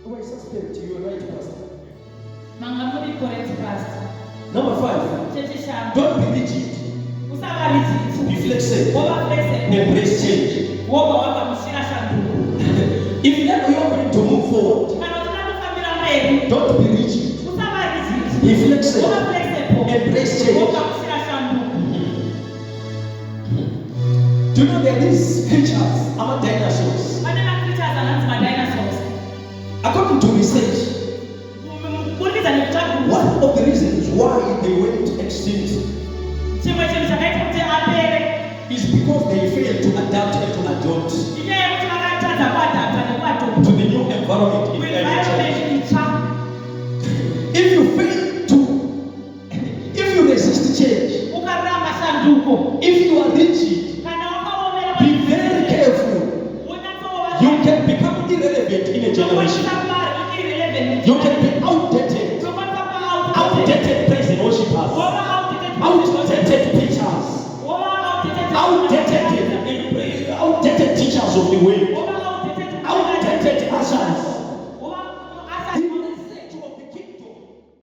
I suspect you are right, Pastor. Mangamuri correct pastor. Number 5. Don't be rigid. Be flexible. Embrace change. If never you are going to move forward, don't be rigid. Be flexible. Embrace change. Do you know there is creatures, our dinosaurs? According to research, one of the reasons why they went extinct is because they failed to adapt and to adopt to the new environment in climate change. If you fail to, if you resist change, if you are rigid, be very careful. You can become irrelevant in a generation. You can be outdated. Outdated praise and worshipers. Outdated preachers. Outdated teachers of the way. Outdated ushers.